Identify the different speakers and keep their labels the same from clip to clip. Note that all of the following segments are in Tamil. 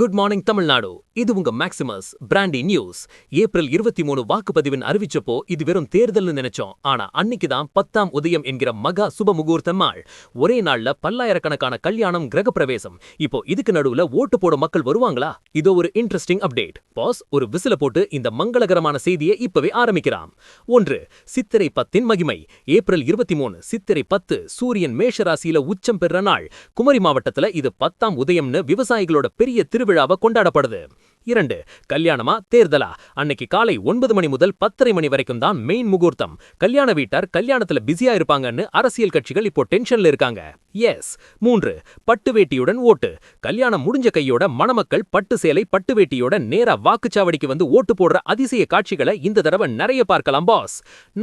Speaker 1: Good morning Tamil Nadu. இது உங்க மேக்சிமஸ் பிராண்டி நியூஸ். ஏப்ரல் 23 வாக்குப்பதிவின் அறிவிச்சப்போ இது வெறும் தேர்தல்னு நினைச்சோம். ஆனா அன்னைக்கு தான் 10ஆம் உதயம் என்கிற மகா சுப முகூர்த்த நாள். ஒரே நாள்ல பல்லாயிரக்கணக்கான கல்யாணம், கிரகப்பிரவேசம். இப்போ இதுக்கு நடுவுல ஓட்டு போட மக்கள் வருவாங்களா? இதோ ஒரு இன்ட்ரெஸ்டிங் அப்டேட். பாஸ் ஒரு விசில போட்டு இந்த மங்களகரமான செய்தியை இப்பவே ஆரம்பிக்கிறாம். 1. சித்திரை 10இன் மகிமை. ஏப்ரல் 23 சித்திரை 10 சூரியன் மேஷ ராசியில உச்சம் பெற நாள். குமரி மாவட்டத்துல இது 10ஆம் உதயம்னு விவசாயிகளோட பெரிய திருவிழாவை கொண்டாடப்படுது. 2. கல்யாணமா தேர்தலா? அன்னைக்கு காலை 9 மணி முதல் 10:30 மணி வரைக்கும் தான் மெயின் முகூர்த்தம். கல்யாண வீட்டார் கல்யாணத்துல பிஸியா இருப்பாங்கன்னு அரசியல் கட்சிகள் இப்போ டென்ஷன்ல இருக்காங்க. எஸ். 3. பட்டு வேட்டியுடன் ஓட்டு. கல்யாணம் முடிஞ்ச கையோட மணமக்கள் பட்டு சேலை பட்டு வேட்டியோட நேரா வாக்குச்சாவடிக்கு வந்து ஓட்டு போடுற அதிசய காட்சிகளை இந்த தடவை நிறைய பார்க்கலாம் பாஸ்.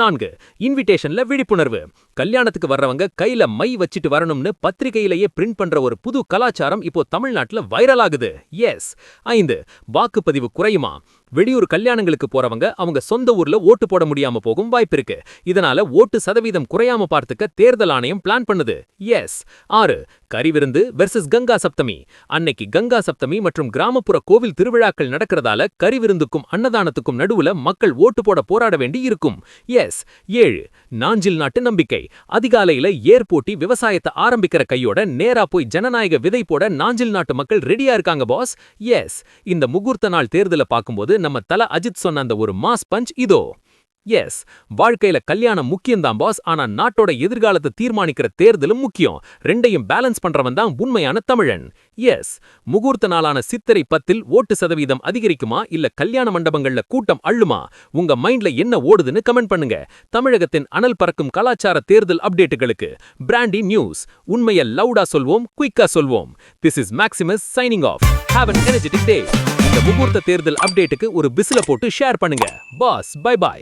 Speaker 1: 4. இன்விடேஷன்ல விழிப்புணர்வு. கல்யாணத்துக்கு வர்றவங்க கையில மை வச்சிட்டு வரணும்னு பத்திரிகையிலேயே பிரிண்ட் பண்ற ஒரு புது கலாச்சாரம் இப்போ தமிழ்நாட்டுல வைரல் ஆகுது. எஸ். 5. வாக்குப்பதிவு குறையுமா? வெளியூர் கல்யாணங்களுக்கு போறவங்க அவங்க சொந்த ஊர்ல ஓட்டு போட முடியாம போகும் வாய்ப்பு இருக்கு. இதனால ஓட்டு சதவீதம் குறையாம பார்த்துக்க தேர்தல் ஆணையம் பிளான் பண்ணுது. எஸ். 6. கரிவிருந்து வெர்சஸ் கங்கா சப்தமி. அன்னைக்கு கங்கா சப்தமி மற்றும் கிராமப்புற கோவில் திருவிழாக்கள் நடக்கிறதால கரிவிருந்துக்கும் அன்னதானத்துக்கும் நடுவுல மக்கள் ஓட்டு போட போராட வேண்டி இருக்கும். எஸ். 7. நாஞ்சில் நாட்டு நம்பிக்கை. அதிகாலையில ஏர் போட்டி விவசாயத்தை ஆரம்பிக்கிற கையோட நேரா போய் ஜனநாயக விதை போட நாஞ்சில் நாட்டு மக்கள் ரெடியா இருக்காங்க பாஸ். எஸ். இந்த முகூர்த்த நாள் தேர்தலை பார்க்கும்போது நம்ம தல அஜித் சொன்ன அந்த ஒரு மாஸ் பஞ்ச் இதோ. எஸ். வாழ்க்கையில கல்யாணம் முக்கியம்தான் பாஸ், ஆனா நாட்டோட எதிர்காலத்தை தீர்மானிக்கிற தேர்தலும் முக்கியம். ரெண்டையும் பேலன்ஸ் பண்றவன் தான் உண்மையான தமிழன். எஸ். முகூர்த்த நாளான சித்திரை 10இல் ஓட்டு சதவீதம் அதிகரிக்குமா இல்ல கல்யாண மண்டபங்கள்ல கூட்டம் அள்ளுமா? உங்க மைண்ட்ல என்ன ஓடுதுன்னு கமெண்ட் பண்ணுங்க. தமிழகத்தின் அனல் பறக்கும் கலாச்சார தேர்தல் அப்டேட்டுகளுக்கு பிராண்டி நியூஸ். உண்மையை லவுடா சொல்வோம், குயிக்கா சொல்வோம். This is Maximus signing off. Have an energetic day. இந்த முகூர்த்த தேர்தல் அப்டேட்டுக்கு ஒரு பிசில போட்டு ஷேர் பண்ணுங்க. Boss bye by.